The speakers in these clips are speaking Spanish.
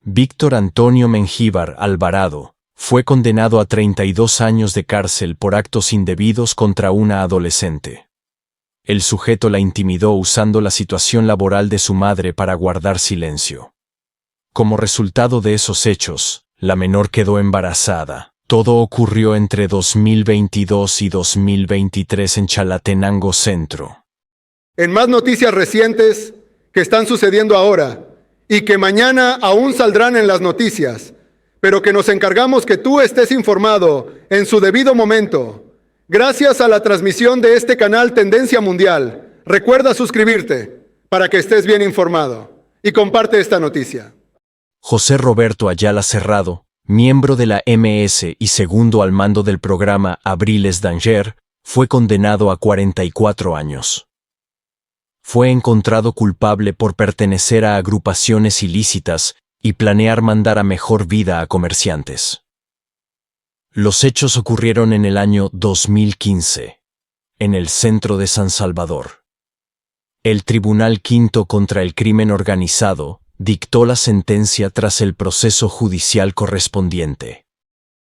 Víctor Antonio Mengíbar Alvarado fue condenado a 32 años de cárcel por actos indebidos contra una adolescente. El sujeto la intimidó usando la situación laboral de su madre para guardar silencio. Como resultado de esos hechos, la menor quedó embarazada. Todo ocurrió entre 2022 y 2023 en Chalatenango Centro. En más noticias recientes que están sucediendo ahora y que mañana aún saldrán en las noticias, pero que nos encargamos que tú estés informado en su debido momento. Gracias a la transmisión de este canal Tendencia Mundial, recuerda suscribirte para que estés bien informado y comparte esta noticia. José Roberto Ayala Cerrado, miembro de la MS y segundo al mando del programa Abriles Danger, fue condenado a 44 años. Fue encontrado culpable por pertenecer a agrupaciones ilícitas y planear mandar a mejor vida a comerciantes. Los hechos ocurrieron en el año 2015, en el centro de San Salvador. El Tribunal Quinto contra el Crimen Organizado dictó la sentencia tras el proceso judicial correspondiente.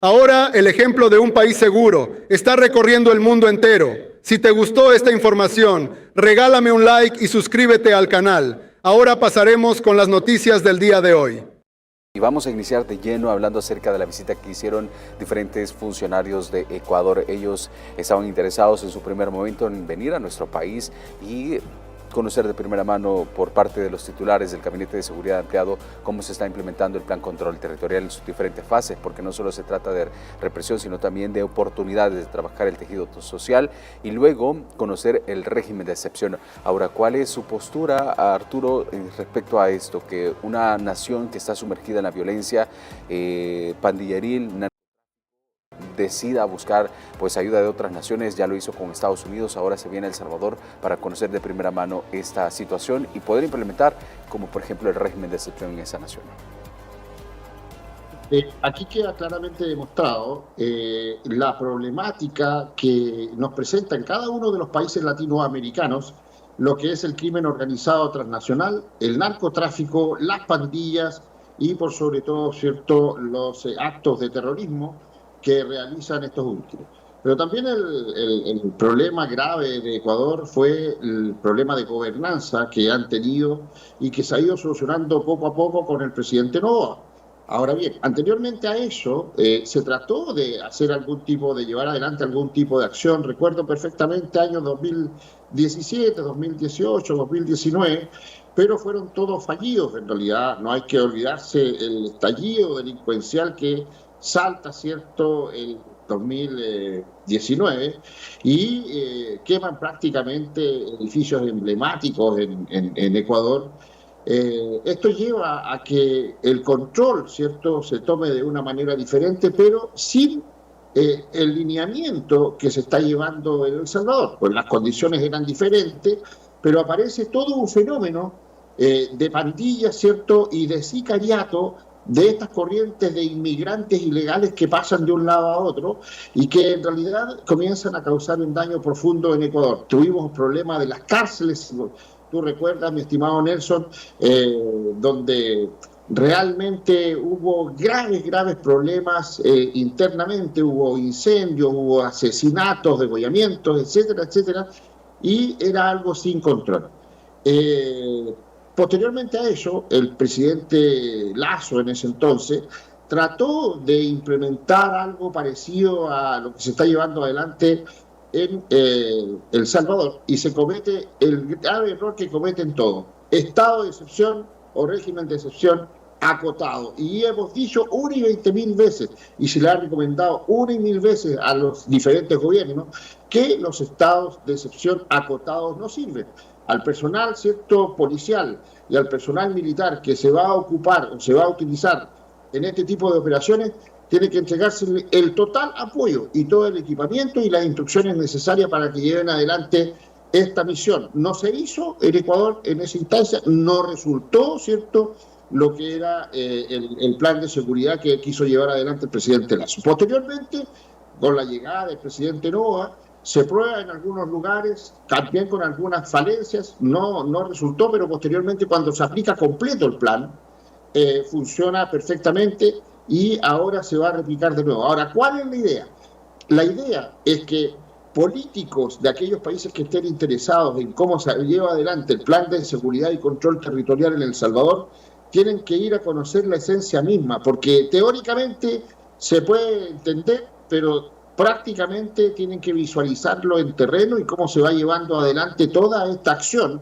Ahora el ejemplo de un país seguro está recorriendo el mundo entero. Si te gustó esta información, regálame un like y suscríbete al canal. Ahora pasaremos con las noticias del día de hoy. Y vamos a iniciar de lleno hablando acerca de la visita que hicieron diferentes funcionarios de Ecuador. Ellos estaban interesados en su primer momento en venir a nuestro país y conocer de primera mano por parte de los titulares del Gabinete de Seguridad Ampliado cómo se está implementando el Plan Control Territorial en sus diferentes fases, porque no solo se trata de represión, sino también de oportunidades de trabajar el tejido social y luego conocer el régimen de excepción. Ahora, ¿cuál es su postura, Arturo, respecto a esto? Que una nación que está sumergida en la violencia pandilleril, decida buscar ayuda de otras naciones, ya lo hizo con Estados Unidos, ahora se viene a El Salvador para conocer de primera mano esta situación y poder implementar, como por ejemplo el régimen de excepción en esa nación. Aquí queda claramente demostrado la problemática que nos presenta en cada uno de los países latinoamericanos lo que es el crimen organizado transnacional, el narcotráfico, las pandillas y por sobre todo, ¿cierto?, los actos de terrorismo que realizan estos últimos. Pero también el problema grave de Ecuador fue el problema de gobernanza que han tenido y que se ha ido solucionando poco a poco con el presidente Noboa. Ahora bien, anteriormente a eso se trató de hacer de llevar adelante algún tipo de acción. Recuerdo perfectamente años 2017, 2018, 2019, pero fueron todos fallidos en realidad. No hay que olvidarse el estallido delincuencial que salta, ¿cierto?, el 2019 y queman prácticamente edificios emblemáticos en Ecuador. Esto lleva a que el control, ¿cierto?, se tome de una manera diferente, pero sin el lineamiento que se está llevando en El Salvador. Pues las condiciones eran diferentes, pero aparece todo un fenómeno de pandillas, ¿cierto?, y de sicariato, de estas corrientes de inmigrantes ilegales que pasan de un lado a otro y que en realidad comienzan a causar un daño profundo en Ecuador. Tuvimos el problema de las cárceles, tú recuerdas, mi estimado Nelson, donde realmente hubo graves problemas internamente, hubo incendios, hubo asesinatos, degollamientos, etcétera, etcétera, y era algo sin control. Posteriormente a eso, el presidente Lasso en ese entonces trató de implementar algo parecido a lo que se está llevando adelante en El Salvador y se comete el grave error que cometen todos: estado de excepción o régimen de excepción acotado. Y hemos dicho 1 y 20.000 veces, y se le ha recomendado 1 y 1.000 veces a los diferentes gobiernos, que los estados de excepción acotados no sirven. Al personal, ¿cierto?, policial y al personal militar que se va a ocupar o se va a utilizar en este tipo de operaciones, tiene que entregarse el total apoyo y todo el equipamiento y las instrucciones necesarias para que lleven adelante esta misión. No se hizo en Ecuador en esa instancia, no resultó, ¿cierto?, lo que era el plan de seguridad que quiso llevar adelante el presidente Lasso. Posteriormente, con la llegada del presidente Noboa, se prueba en algunos lugares, también con algunas falencias, no resultó, pero posteriormente cuando se aplica completo el plan, funciona perfectamente y ahora se va a replicar de nuevo. Ahora, ¿cuál es la idea? La idea es que políticos de aquellos países que estén interesados en cómo se lleva adelante el plan de seguridad y control territorial en El Salvador tienen que ir a conocer la esencia misma, porque teóricamente se puede entender, pero prácticamente tienen que visualizarlo en terreno y cómo se va llevando adelante toda esta acción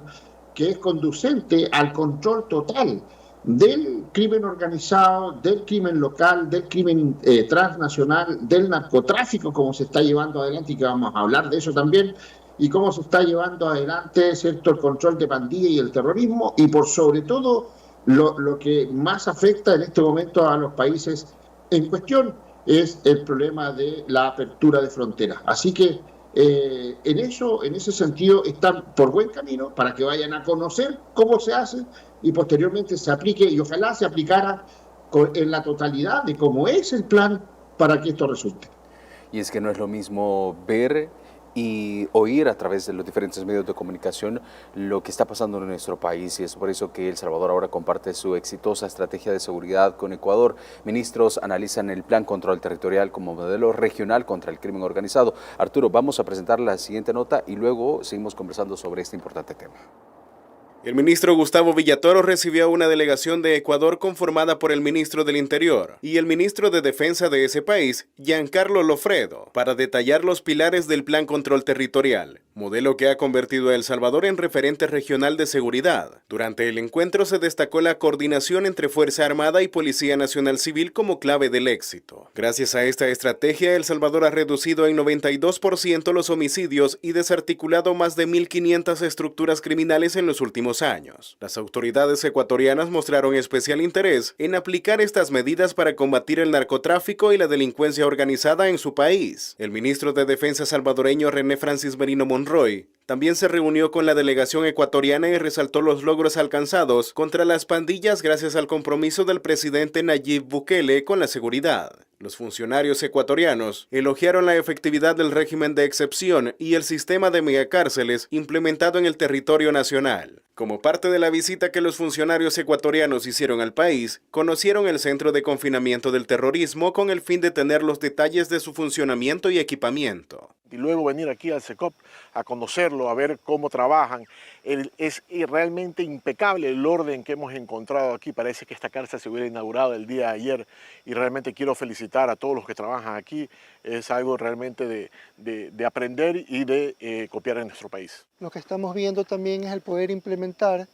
que es conducente al control total del crimen organizado, del crimen local, del crimen transnacional, del narcotráfico, como se está llevando adelante, y que vamos a hablar de eso también, y cómo se está llevando adelante, ¿cierto?, el control de pandillas y el terrorismo, y por sobre todo lo que más afecta en este momento a los países en cuestión es el problema de la apertura de fronteras. Así que en ese sentido, están por buen camino para que vayan a conocer cómo se hace y posteriormente se aplique, y ojalá se aplicara en la totalidad de cómo es el plan para que esto resulte. Y es que no es lo mismo ver y oír a través de los diferentes medios de comunicación lo que está pasando en nuestro país, y es por eso que El Salvador ahora comparte su exitosa estrategia de seguridad con Ecuador. Ministros analizan el plan control territorial como modelo regional contra el crimen organizado. Arturo, vamos a presentar la siguiente nota y luego seguimos conversando sobre este importante tema. El ministro Gustavo Villatoro recibió una delegación de Ecuador conformada por el ministro del Interior y el ministro de Defensa de ese país, Giancarlo Lofredo, para detallar los pilares del Plan Control Territorial, modelo que ha convertido a El Salvador en referente regional de seguridad. Durante el encuentro se destacó la coordinación entre Fuerza Armada y Policía Nacional Civil como clave del éxito. Gracias a esta estrategia, El Salvador ha reducido en 92% los homicidios y desarticulado más de 1.500 estructuras criminales en los últimos años. Las autoridades ecuatorianas mostraron especial interés en aplicar estas medidas para combatir el narcotráfico y la delincuencia organizada en su país. El ministro de Defensa salvadoreño René Francis Merino Monroy también se reunió con la delegación ecuatoriana y resaltó los logros alcanzados contra las pandillas gracias al compromiso del presidente Nayib Bukele con la seguridad. Los funcionarios ecuatorianos elogiaron la efectividad del régimen de excepción y el sistema de megacárceles implementado en el territorio nacional. Como parte de la visita que los funcionarios ecuatorianos hicieron al país, conocieron el Centro de Confinamiento del Terrorismo con el fin de tener los detalles de su funcionamiento y equipamiento. Y luego venir aquí al CECOP a conocerlo, a ver cómo trabajan. Es realmente impecable el orden que hemos encontrado aquí. Parece que esta cárcel se hubiera inaugurado el día de ayer y realmente quiero felicitar a todos los que trabajan aquí. Es algo realmente de aprender y de copiar en nuestro país. Lo que estamos viendo también es el poder implementar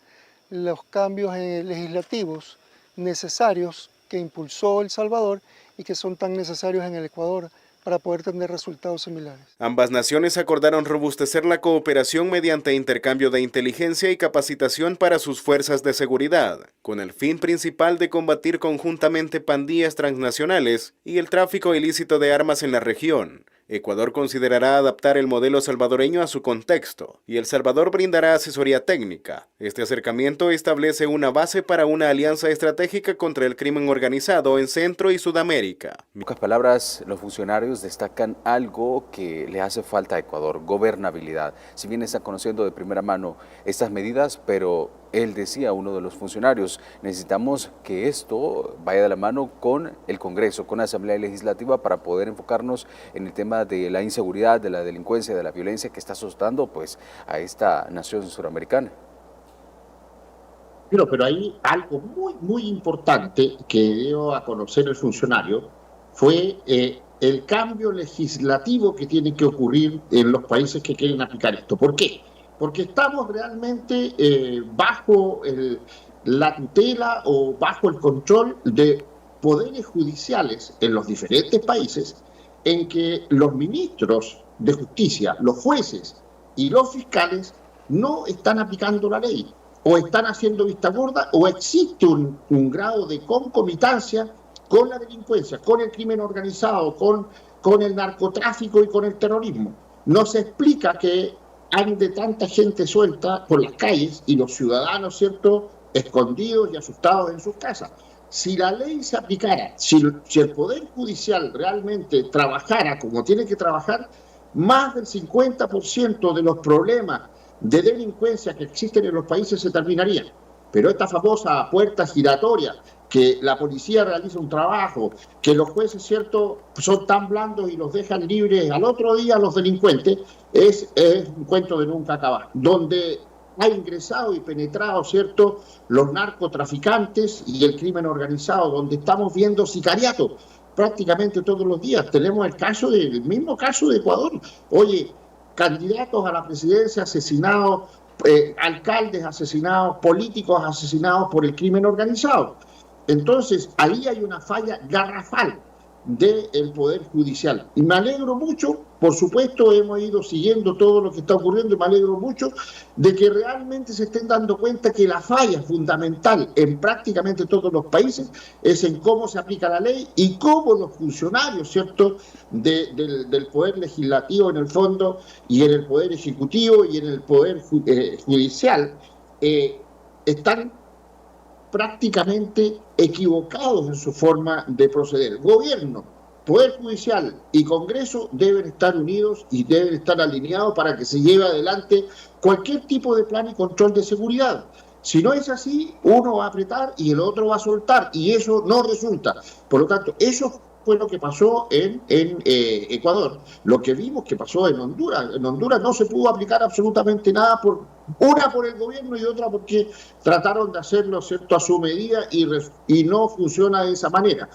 los cambios legislativos necesarios que impulsó El Salvador y que son tan necesarios en el Ecuador para poder tener resultados similares. Ambas naciones acordaron robustecer la cooperación mediante intercambio de inteligencia y capacitación para sus fuerzas de seguridad, con el fin principal de combatir conjuntamente pandillas transnacionales y el tráfico ilícito de armas en la región. Ecuador considerará adaptar el modelo salvadoreño a su contexto y El Salvador brindará asesoría técnica. Este acercamiento establece una base para una alianza estratégica contra el crimen organizado en Centro y Sudamérica. En pocas palabras, los funcionarios destacan algo que le hace falta a Ecuador: gobernabilidad. Si bien están conociendo de primera mano estas medidas, pero él decía, uno de los funcionarios, necesitamos que esto vaya de la mano con el Congreso, con la Asamblea Legislativa, para poder enfocarnos en el tema de la inseguridad, de la delincuencia, de la violencia que está asustando pues a esta nación suramericana. Pero hay algo muy importante que dio a conocer el funcionario, fue el cambio legislativo que tiene que ocurrir en los países que quieren aplicar esto. ¿Por qué? Porque estamos realmente bajo la tutela o bajo el control de poderes judiciales en los diferentes países, en que los ministros de justicia, los jueces y los fiscales no están aplicando la ley, o están haciendo vista gorda, o existe un grado de concomitancia con la delincuencia, con el crimen organizado, con el narcotráfico y con el terrorismo. No se explica que ande tanta gente suelta por las calles y los ciudadanos, ¿cierto?, escondidos y asustados en sus casas. Si la ley se aplicara, si el Poder Judicial realmente trabajara como tiene que trabajar, más del 50% de los problemas de delincuencia que existen en los países se terminarían. Pero esta famosa puerta giratoria que la policía realiza un trabajo, que los jueces, ¿cierto?, son tan blandos y los dejan libres al otro día a los delincuentes, es un cuento de nunca acabar, donde ha ingresado y penetrado, ¿cierto?, los narcotraficantes y el crimen organizado, donde estamos viendo sicariato prácticamente todos los días. Tenemos el mismo caso de Ecuador. Oye, candidatos a la presidencia asesinados, alcaldes asesinados, políticos asesinados por el crimen organizado. Entonces, ahí hay una falla garrafal del Poder Judicial. Y me alegro mucho, por supuesto, hemos ido siguiendo todo lo que está ocurriendo y me alegro mucho de que realmente se estén dando cuenta que la falla fundamental en prácticamente todos los países es en cómo se aplica la ley y cómo los funcionarios, ¿cierto?, del Poder Legislativo en el fondo y en el Poder Ejecutivo y en el Poder Judicial están prácticamente equivocados en su forma de proceder. Gobierno, Poder Judicial y Congreso deben estar unidos y deben estar alineados para que se lleve adelante cualquier tipo de plan y control de seguridad. Si no es así, uno va a apretar y el otro va a soltar, y eso no resulta. Por lo tanto, eso fue lo que pasó en Ecuador. Lo que vimos que pasó en Honduras. En Honduras no se pudo aplicar absolutamente nada, una por el gobierno y otra porque trataron de hacerlo, ¿cierto?, a su medida y no funciona de esa manera.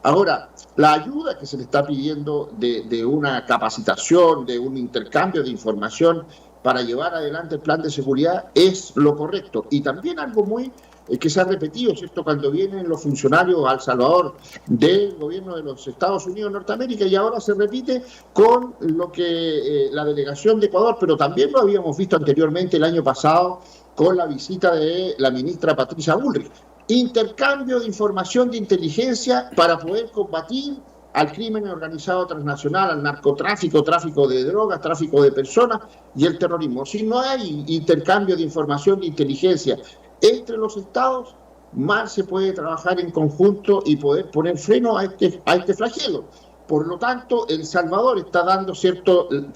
Ahora, la ayuda que se le está pidiendo de una capacitación, de un intercambio de información para llevar adelante el plan de seguridad es lo correcto. Y también algo muy que se ha repetido, ¿cierto?, cuando vienen los funcionarios a El Salvador del gobierno de los Estados Unidos de Norteamérica, y ahora se repite con lo que la delegación de Ecuador, pero también lo habíamos visto anteriormente el año pasado con la visita de la ministra Patricia Bullrich. Intercambio de información de inteligencia para poder combatir al crimen organizado transnacional, al narcotráfico, tráfico de drogas, tráfico de personas y el terrorismo. Si no hay intercambio de información de inteligencia entre los estados, más se puede trabajar en conjunto y poder poner freno a este flagelo. Por lo tanto, El Salvador está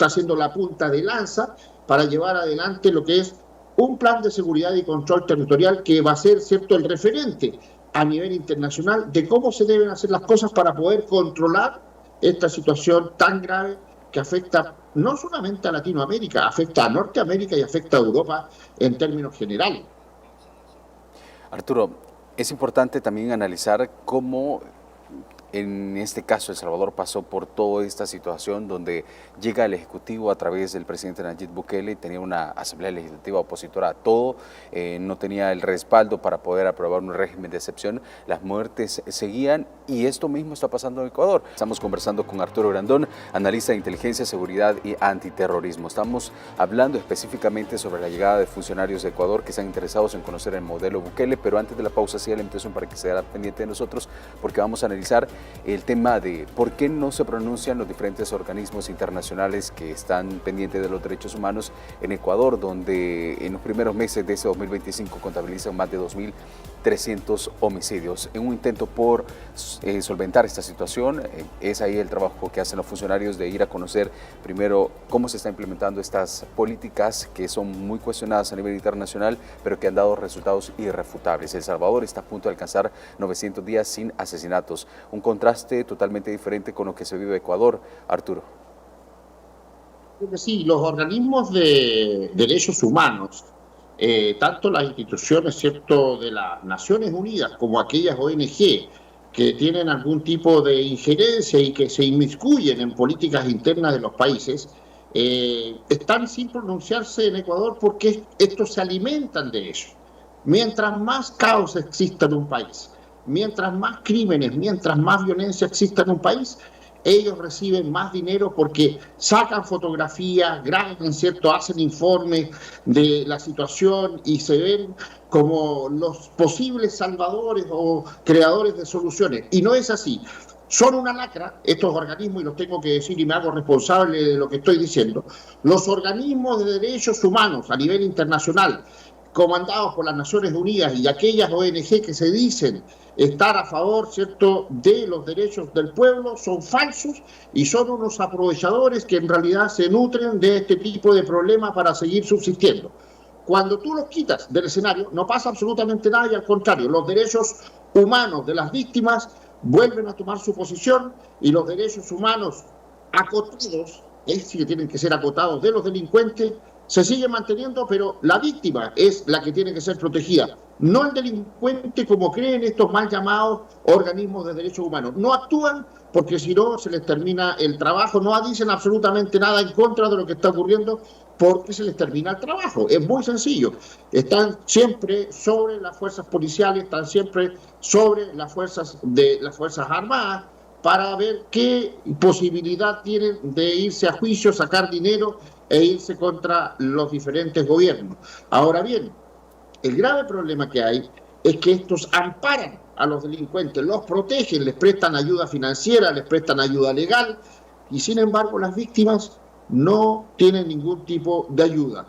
haciendo la punta de lanza para llevar adelante lo que es un plan de seguridad y control territorial que va a ser, ¿cierto?, el referente a nivel internacional de cómo se deben hacer las cosas para poder controlar esta situación tan grave que afecta no solamente a Latinoamérica, afecta a Norteamérica y afecta a Europa en términos generales. Arturo, es importante también analizar cómo en este caso El Salvador pasó por toda esta situación donde llega el Ejecutivo a través del presidente Nayib Bukele, tenía una Asamblea Legislativa opositora a todo, no tenía el respaldo para poder aprobar un régimen de excepción, las muertes seguían y esto mismo está pasando en Ecuador. Estamos conversando con Arturo Grandón, analista de inteligencia, seguridad y antiterrorismo. Estamos hablando específicamente sobre la llegada de funcionarios de Ecuador que están interesados en conocer el modelo Bukele, pero antes de la pausa sí la invitación para que se haga pendiente de nosotros porque vamos a analizar el tema de por qué no se pronuncian los diferentes organismos internacionales que están pendientes de los derechos humanos en Ecuador, donde en los primeros meses de ese 2025 contabilizan más de 2.300 homicidios. En un intento por solventar esta situación, es ahí el trabajo que hacen los funcionarios de ir a conocer primero cómo se están implementando estas políticas que son muy cuestionadas a nivel internacional, pero que han dado resultados irrefutables. El Salvador está a punto de alcanzar 900 días sin asesinatos. Un contraste totalmente diferente con lo que se vive en Ecuador. Arturo. Sí, los organismos de derechos humanos, tanto las instituciones, ¿cierto?, de las Naciones Unidas como aquellas ONG que tienen algún tipo de injerencia y que se inmiscuyen en políticas internas de los países, están sin pronunciarse en Ecuador porque estos se alimentan de eso. Mientras más caos exista en un país, mientras más crímenes, mientras más violencia exista en un país, ellos reciben más dinero porque sacan fotografías, graban, ¿cierto?, hacen informes de la situación y se ven como los posibles salvadores o creadores de soluciones. Y no es así. Son una lacra estos organismos, y los tengo que decir y me hago responsable de lo que estoy diciendo. Los organismos de derechos humanos a nivel internacional, comandados por las Naciones Unidas y aquellas ONG que se dicen estar a favor, ¿cierto?, de los derechos del pueblo, son falsos y son unos aprovechadores que en realidad se nutren de este tipo de problemas para seguir subsistiendo. cuando tú los quitas del escenario, no pasa absolutamente nada y al contrario, los derechos humanos de las víctimas vuelven a tomar su posición y los derechos humanos acotados, es decir, que tienen que ser acotados de los delincuentes, se siguen manteniendo, pero la víctima es la que tiene que ser protegida, no el delincuente como creen estos mal llamados organismos de derechos humanos. No actúan porque si no se les termina el trabajo, no dicen absolutamente nada en contra de lo que está ocurriendo porque se les termina el trabajo. Es muy sencillo. Están siempre sobre las fuerzas policiales, están siempre sobre las fuerzas armadas para ver qué posibilidad tienen de irse a juicio, sacar dinero e irse contra los diferentes gobiernos. Ahora bien, el grave problema que hay es que estos amparan a los delincuentes, los protegen, les prestan ayuda financiera, les prestan ayuda legal y sin embargo las víctimas no tienen ningún tipo de ayuda.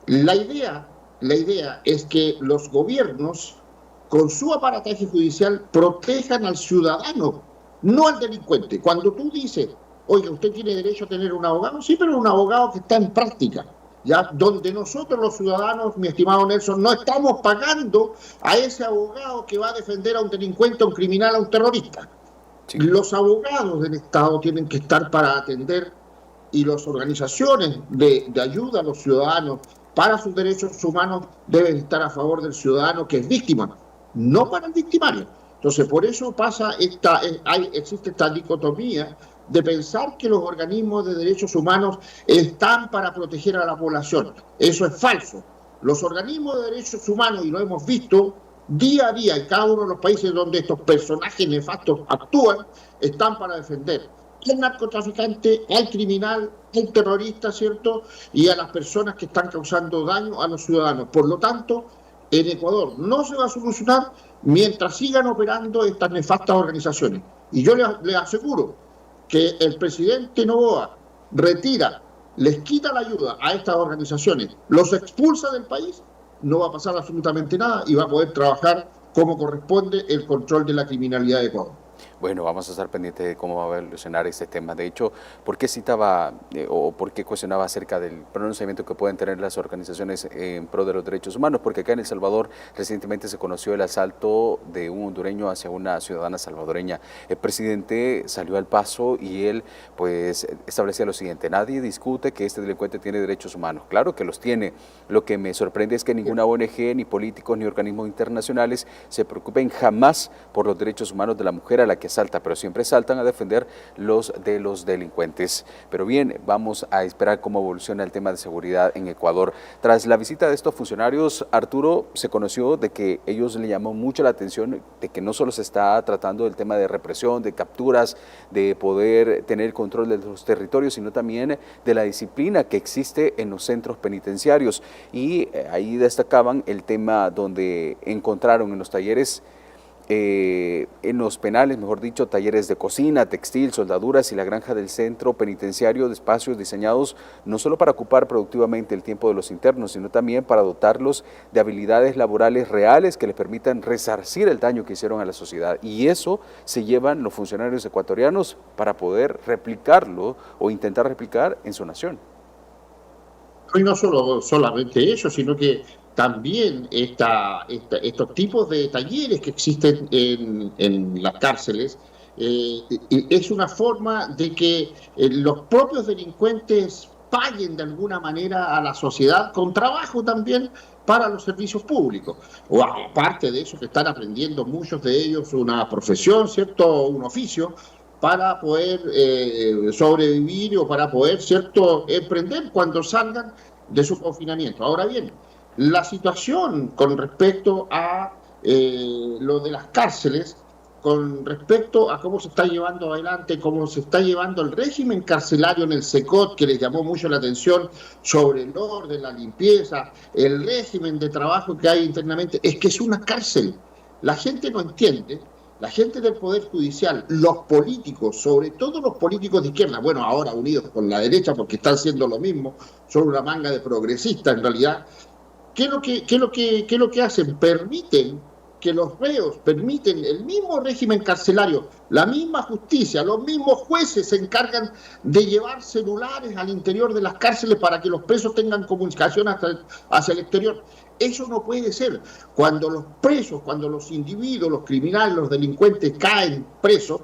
La idea es que los gobiernos con su aparataje judicial protejan al ciudadano, no al delincuente. Cuando tú dices, oiga, usted tiene derecho a tener un abogado, sí, pero un abogado que está en práctica, ¿ya? Donde nosotros los ciudadanos, mi estimado Nelson, no estamos pagando a ese abogado que va a defender a un delincuente, a un criminal, a un terrorista. Sí. Los abogados del Estado tienen que estar para atender y las organizaciones de ayuda a los ciudadanos para sus derechos humanos deben estar a favor del ciudadano que es víctima, no para el victimario. Entonces, por eso existe esta dicotomía de pensar que los organismos de derechos humanos están para proteger a la población. Eso es falso. Los organismos de derechos humanos, y lo hemos visto día a día en cada uno de los países donde estos personajes nefastos actúan, están para defender al narcotraficante, al criminal, al terrorista, ¿cierto? Y a las personas que están causando daño a los ciudadanos. Por lo tanto, en Ecuador no se va a solucionar mientras sigan operando estas nefastas organizaciones. Y yo les aseguro que el presidente Noboa retira, les quita la ayuda a estas organizaciones, los expulsa del país, no va a pasar absolutamente nada y va a poder trabajar como corresponde el control de la criminalidad de Ecuador. Bueno, vamos a estar pendientes de cómo va a evolucionar este tema. De hecho, ¿por qué citaba o por qué cuestionaba acerca del pronunciamiento que pueden tener las organizaciones en pro de los derechos humanos? Porque acá en El Salvador recientemente se conoció el asalto de un hondureño hacia una ciudadana salvadoreña. El presidente salió al paso y él pues establecía lo siguiente: nadie discute que este delincuente tiene derechos humanos. Claro que los tiene. Lo que me sorprende es que ninguna ONG, ni políticos, ni organismos internacionales se preocupen jamás por los derechos humanos de la mujer a la que salta, pero siempre saltan a defender los delincuentes. Pero bien, vamos a esperar cómo evoluciona el tema de seguridad en Ecuador. Tras la visita de estos funcionarios, Arturo, se conoció de que ellos le llamó mucho la atención de que no solo se está tratando del tema de represión, de capturas, de poder tener control de los territorios, sino también de la disciplina que existe en los centros penitenciarios. Y ahí destacaban el tema donde encontraron en los talleres, en los penales, mejor dicho, talleres de cocina, textil, soldaduras y la granja del centro penitenciario de espacios diseñados no solo para ocupar productivamente el tiempo de los internos, sino también para dotarlos de habilidades laborales reales que les permitan resarcir el daño que hicieron a la sociedad. Y eso se llevan los funcionarios ecuatorianos para poder replicarlo o intentar replicar en su nación. Y no solamente eso, sino que también estos tipos de talleres que existen en las cárceles es una forma de que los propios delincuentes paguen de alguna manera a la sociedad con trabajo también para los servicios públicos. O aparte de eso, que están aprendiendo muchos de ellos una profesión, ¿cierto? Un oficio, para poder sobrevivir o para poder, ¿cierto?, emprender cuando salgan de su confinamiento. Ahora bien, la situación con respecto a lo de las cárceles, con respecto a cómo se está llevando adelante, cómo se está llevando el régimen carcelario en el SECOT, que les llamó mucho la atención sobre el orden, la limpieza, el régimen de trabajo que hay internamente, es que es una cárcel. La gente no entiende. La gente del Poder Judicial, los políticos, sobre todo los políticos de izquierda, bueno, ahora unidos con la derecha porque están haciendo lo mismo, son una manga de progresistas en realidad, ¿qué es lo que hacen? Permiten que los reos permiten, el mismo régimen carcelario, la misma justicia, los mismos jueces se encargan de llevar celulares al interior de las cárceles para que los presos tengan comunicación hacia el exterior. Eso no puede ser. Cuando los presos, cuando los individuos, los criminales, los delincuentes caen presos,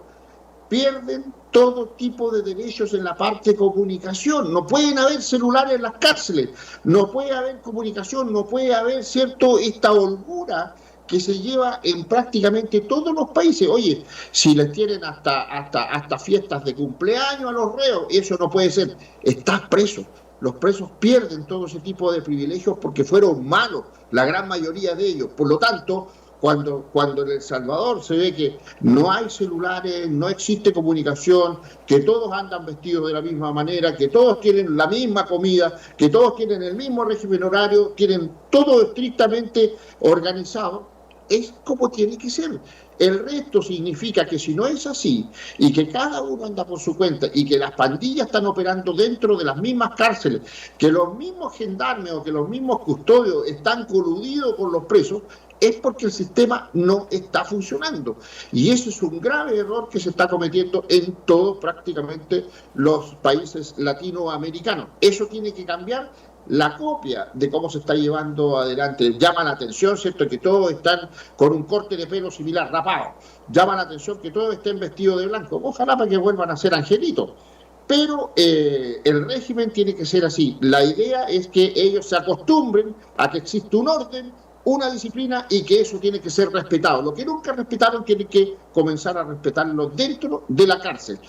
pierden todo tipo de derechos en la parte de comunicación. No pueden haber celulares en las cárceles, no puede haber comunicación, no puede haber, ¿cierto?, esta holgura que se lleva en prácticamente todos los países. Oye, si les tienen hasta fiestas de cumpleaños a los reos, eso no puede ser. Estás preso. Los presos pierden todo ese tipo de privilegios porque fueron malos, la gran mayoría de ellos. Por lo tanto, cuando en El Salvador se ve que no hay celulares, no existe comunicación, que todos andan vestidos de la misma manera, que todos tienen la misma comida, que todos tienen el mismo régimen horario, tienen todo estrictamente organizado, es como tiene que ser. El resto significa que si no es así, y que cada uno anda por su cuenta, y que las pandillas están operando dentro de las mismas cárceles, que los mismos gendarmes o que los mismos custodios están coludidos con los presos, es porque el sistema no está funcionando. Y ese es un grave error que se está cometiendo en todos prácticamente los países latinoamericanos. Eso tiene que cambiar. La copia de cómo se está llevando adelante llama la atención, ¿cierto?, que todos están con un corte de pelo similar, rapado. Llama la atención que todos estén vestidos de blanco. Ojalá para que vuelvan a ser angelitos. Pero el régimen tiene que ser así. La idea es que ellos se acostumbren a que existe un orden, una disciplina y que eso tiene que ser respetado. Lo que nunca respetaron tienen que comenzar a respetarlo dentro de la cárcel.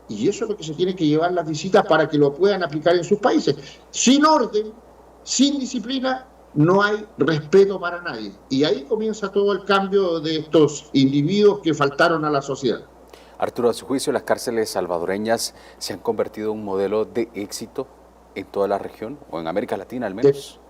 Y eso es lo que se tiene que llevar las visitas para que lo puedan aplicar en sus países. Sin orden, sin disciplina, no hay respeto para nadie. Y ahí comienza todo el cambio de estos individuos que faltaron a la sociedad. Arturo, a su juicio, las cárceles salvadoreñas se han convertido en un modelo de éxito en toda la región, o en América Latina al menos.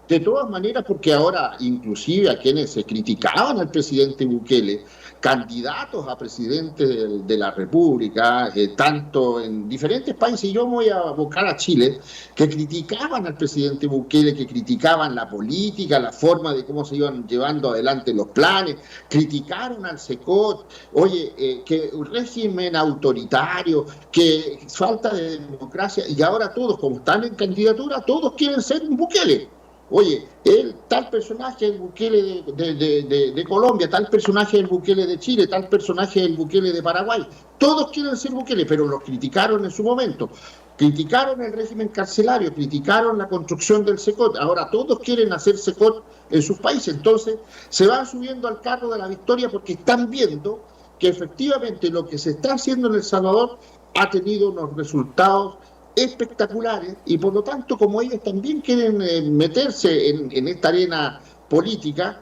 De todas maneras, porque ahora inclusive a quienes se criticaban al presidente Bukele, candidatos a presidente de la República, tanto en diferentes países, yo voy a buscar a Chile, que criticaban al presidente Bukele, que criticaban la política, la forma de cómo se iban llevando adelante los planes, criticaron al SECOT, oye, que un régimen autoritario, que falta de democracia, y ahora todos, como están en candidatura, todos quieren ser un Bukele. Oye, tal personaje es el Bukele de Colombia, tal personaje es el Bukele de Chile, tal personaje es el Bukele de Paraguay. Todos quieren ser Bukele, pero los criticaron en su momento. Criticaron el régimen carcelario, criticaron la construcción del SECOT. Ahora todos quieren hacer SECOT en sus países. Entonces se van subiendo al carro de la victoria porque están viendo que efectivamente lo que se está haciendo en El Salvador ha tenido unos resultados espectaculares y por lo tanto, como ellos también quieren meterse en esta arena política,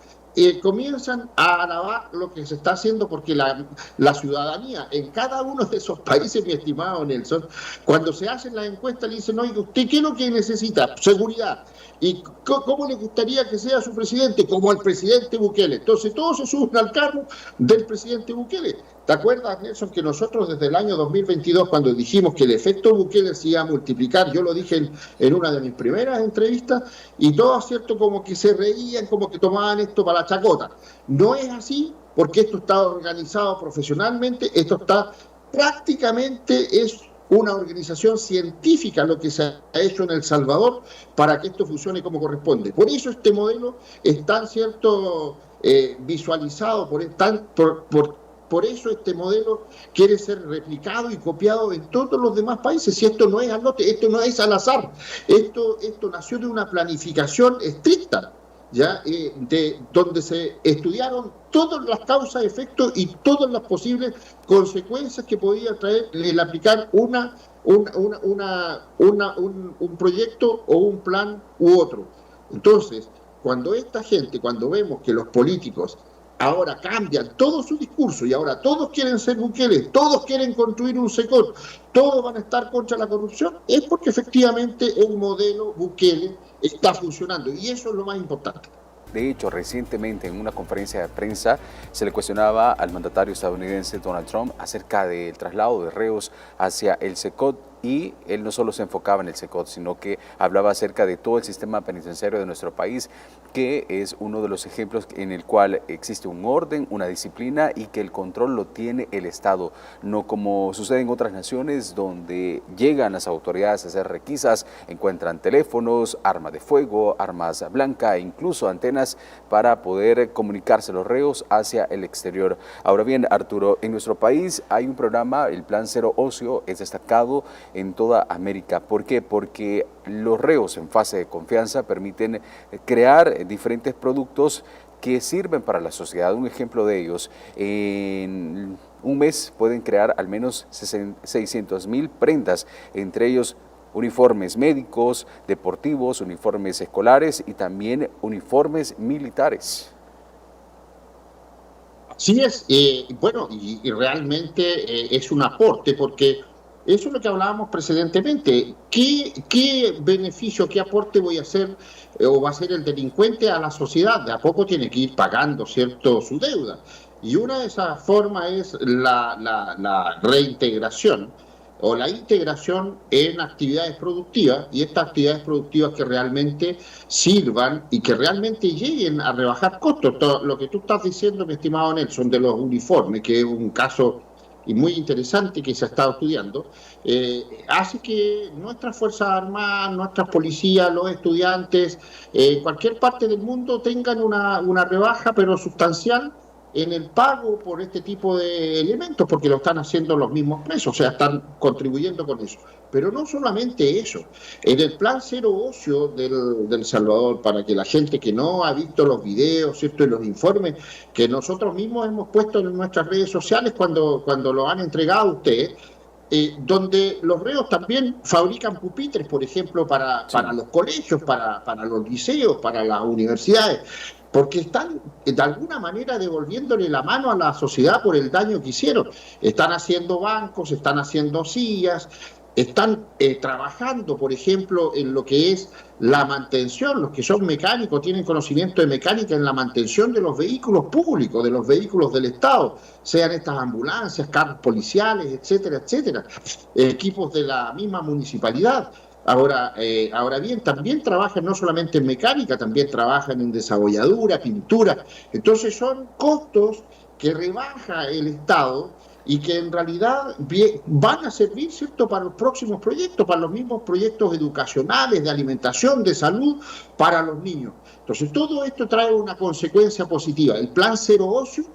comienzan a alabar lo que se está haciendo porque la ciudadanía en cada uno de esos países, mi estimado Nelson, cuando se hacen las encuestas le dicen, oye, ¿usted qué es lo que necesita? Seguridad. ¿Y cómo le gustaría que sea su presidente? Como el presidente Bukele. Entonces todos se suben al carro del presidente Bukele. ¿Te acuerdas, Nelson, que nosotros desde el año 2022, cuando dijimos que el efecto Bukele se iba a multiplicar, yo lo dije en una de mis primeras entrevistas, y todos, ¿cierto?, como que se reían, como que tomaban esto para la chacota. No es así, porque esto está organizado profesionalmente, esto está prácticamente, es una organización científica lo que se ha hecho en El Salvador para que esto funcione como corresponde. Por eso este modelo es tan, ¿cierto?, visualizado, por eso este modelo quiere ser replicado y copiado en todos los demás países. Si esto no es al lote, esto no es al azar, esto nació de una planificación estricta, ¿ya? Donde se estudiaron todas las causas, efectos y todas las posibles consecuencias que podía traer el aplicar un proyecto o un plan u otro. Entonces, cuando vemos que los políticos ahora cambian todo su discurso y ahora todos quieren ser Bukele, todos quieren construir un SECOT, todos van a estar contra la corrupción, es porque efectivamente el modelo Bukele está funcionando y eso es lo más importante. De hecho, recientemente en una conferencia de prensa se le cuestionaba al mandatario estadounidense Donald Trump acerca del traslado de reos hacia el SECOT y él no solo se enfocaba en el SECOT, sino que hablaba acerca de todo el sistema penitenciario de nuestro país, que es uno de los ejemplos en el cual existe un orden, una disciplina y que el control lo tiene el Estado, no como sucede en otras naciones donde llegan las autoridades a hacer requisas, encuentran teléfonos, armas de fuego, armas blancas e incluso antenas para poder comunicarse los reos hacia el exterior. Ahora bien, Arturo, en nuestro país hay un programa, el Plan Cero Ocio, es destacado en toda América. ¿Por qué? Porque los reos en fase de confianza permiten crear diferentes productos que sirven para la sociedad. Un ejemplo de ellos, en un mes pueden crear al menos 600,000 prendas, entre ellos uniformes médicos, deportivos, uniformes escolares y también uniformes militares. Sí es, bueno, y realmente es un aporte, porque eso es lo que hablábamos precedentemente. ¿Qué beneficio, qué aporte voy a hacer o va a hacer el delincuente a la sociedad? De a poco tiene que ir pagando, ¿cierto?, su deuda. Y una de esas formas es la reintegración o la integración en actividades productivas, y estas actividades productivas que realmente sirvan y que realmente lleguen a rebajar costos. Todo lo que tú estás diciendo, mi estimado Nelson, de los uniformes, que es un caso y muy interesante que se ha estado estudiando, hace que nuestras Fuerzas Armadas, nuestras policías, los estudiantes, en cualquier parte del mundo tengan una rebaja, pero sustancial, en el pago por este tipo de elementos, porque lo están haciendo los mismos presos, o sea, están contribuyendo con eso. Pero no solamente eso, en el Plan Cero Ocio del Salvador, para que la gente que no ha visto los videos, ¿cierto?, y los informes que nosotros mismos hemos puesto en nuestras redes sociales cuando lo han entregado a ustedes, donde los reos también fabrican pupitres, por ejemplo, para los colegios, para los liceos, para las universidades, porque están de alguna manera devolviéndole la mano a la sociedad por el daño que hicieron. Están haciendo bancos, están haciendo sillas, están trabajando, por ejemplo, en lo que es la mantención. Los que son mecánicos tienen conocimiento de mecánica en la mantención de los vehículos públicos, de los vehículos del Estado, sean estas ambulancias, carros policiales, etcétera, etcétera, equipos de la misma municipalidad. Ahora bien, también trabajan no solamente en mecánica, también trabajan en desabolladura, pintura. Entonces son costos que rebaja el Estado y que en realidad van a servir, ¿cierto?, para los próximos proyectos, para los mismos proyectos educacionales, de alimentación, de salud, para los niños. Entonces todo esto trae una consecuencia positiva. El Plan Cero Ocio,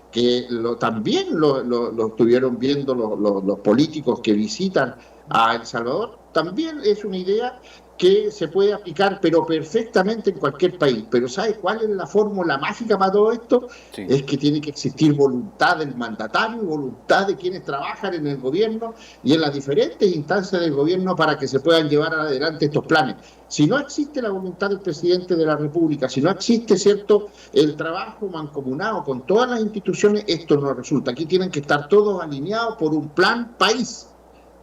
que también lo estuvieron viendo los políticos que visitan a El Salvador, también es una idea que se puede aplicar, pero perfectamente en cualquier país. Pero ¿sabe cuál es la fórmula mágica para todo esto? Sí. Es que tiene que existir voluntad del mandatario y voluntad de quienes trabajan en el gobierno y en las diferentes instancias del gobierno para que se puedan llevar adelante estos planes. Si no existe la voluntad del presidente de la República, si no existe, ¿cierto?, el trabajo mancomunado con todas las instituciones, esto no resulta. Aquí tienen que estar todos alineados por un plan país,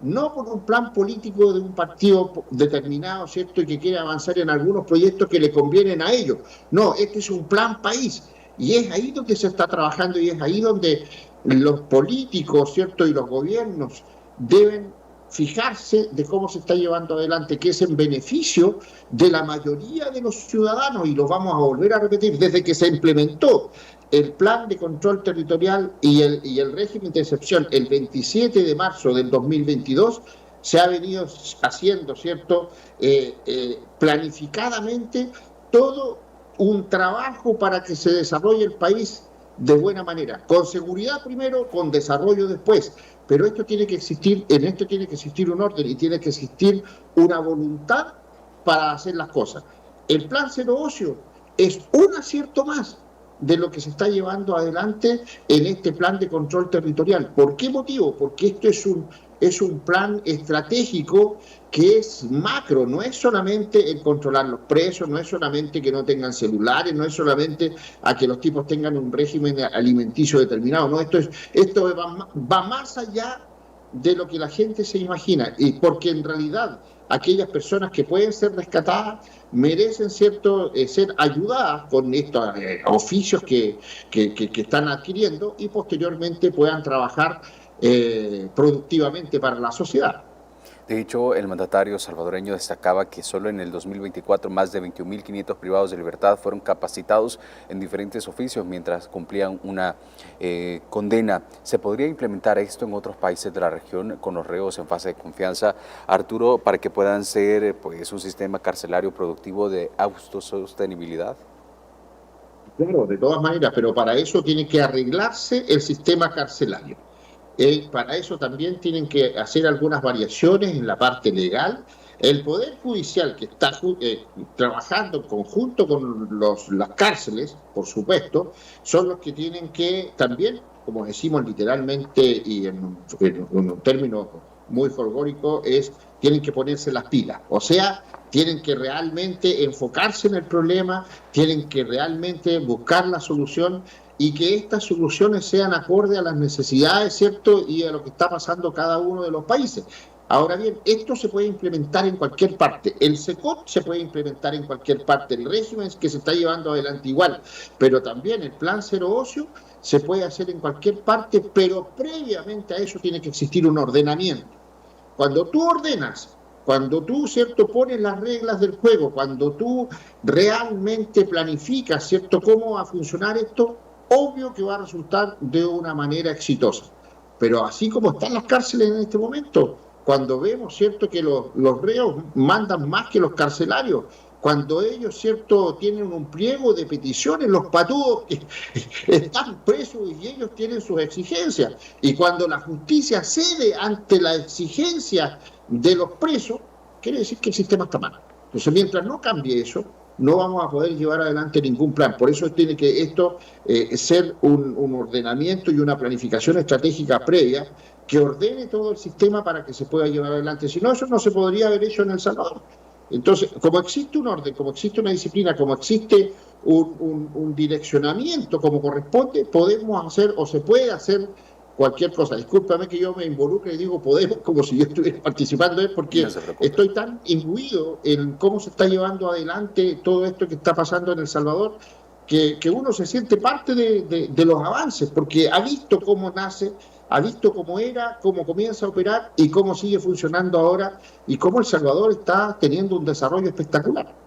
no por un plan político de un partido determinado, ¿cierto?, y que quiere avanzar en algunos proyectos que le convienen a ellos. No, este es un plan país, y es ahí donde se está trabajando, y es ahí donde los políticos, ¿cierto?, y los gobiernos deben fijarse de cómo se está llevando adelante, que es en beneficio de la mayoría de los ciudadanos, y lo vamos a volver a repetir, desde que se implementó el plan de control territorial y el régimen de excepción el 27 de marzo del 2022, se ha venido haciendo, ¿cierto?, planificadamente todo un trabajo para que se desarrolle el país de buena manera, con seguridad primero, con desarrollo después. Pero esto tiene que existir, en esto tiene que existir un orden y tiene que existir una voluntad para hacer las cosas. El Plan Cero Ocio es un acierto más de lo que se está llevando adelante en este plan de control territorial. ¿Por qué motivo? Porque esto es un plan estratégico que es macro, no es solamente el controlar los presos, no es solamente que no tengan celulares, no es solamente a que los tipos tengan un régimen alimenticio determinado, no, esto va más allá de lo que la gente se imagina, y porque en realidad aquellas personas que pueden ser rescatadas merecen, ¿cierto?, ser ayudadas con estos oficios que están adquiriendo y posteriormente puedan trabajar productivamente para la sociedad. De hecho, el mandatario salvadoreño destacaba que solo en el 2024 más de 21.500 privados de libertad fueron capacitados en diferentes oficios mientras cumplían una condena. ¿Se podría implementar esto en otros países de la región con los reos en fase de confianza, Arturo, para que puedan ser pues, un sistema carcelario productivo de autosostenibilidad? Claro, de todas maneras, pero para eso tiene que arreglarse el sistema carcelario. Para eso también tienen que hacer algunas variaciones en la parte legal. El Poder Judicial, que está trabajando en conjunto con las cárceles, por supuesto, son los que tienen que también, como decimos literalmente y en un término muy folclórico, tienen que ponerse las pilas. O sea, tienen que realmente enfocarse en el problema, tienen que realmente buscar la solución y que estas soluciones sean acorde a las necesidades, ¿cierto? Y a lo que está pasando cada uno de los países. Ahora bien, esto se puede implementar en cualquier parte. El SECOP se puede implementar en cualquier parte. El régimen que se está llevando adelante igual. Pero también el plan cero ocio se puede hacer en cualquier parte, pero previamente a eso tiene que existir un ordenamiento. Cuando tú ordenas, cuando tú, ¿cierto?, pones las reglas del juego, cuando tú realmente planificas, ¿cierto?, cómo va a funcionar esto, obvio que va a resultar de una manera exitosa. Pero así como están las cárceles en este momento, cuando vemos, ¿cierto?, que los reos mandan más que los carcelarios, cuando ellos, ¿cierto?, tienen un pliego de peticiones, los patudos que están presos y ellos tienen sus exigencias, y cuando la justicia cede ante la exigencia de los presos, quiere decir que el sistema está mal. Entonces, mientras no cambie eso, no vamos a poder llevar adelante ningún plan. Por eso tiene que esto ser un ordenamiento y una planificación estratégica previa que ordene todo el sistema para que se pueda llevar adelante. Si no, eso no se podría haber hecho en El Salvador. Entonces, como existe un orden, como existe una disciplina, como existe un direccionamiento como corresponde, podemos hacer o se puede hacer cualquier cosa. Discúlpame que yo me involucre y digo podemos como si yo estuviera participando, es porque no estoy tan imbuido en cómo se está llevando adelante todo esto que está pasando en El Salvador, que uno se siente parte de los avances, porque ha visto cómo nace, ha visto cómo era, cómo comienza a operar y cómo sigue funcionando ahora y cómo El Salvador está teniendo un desarrollo espectacular.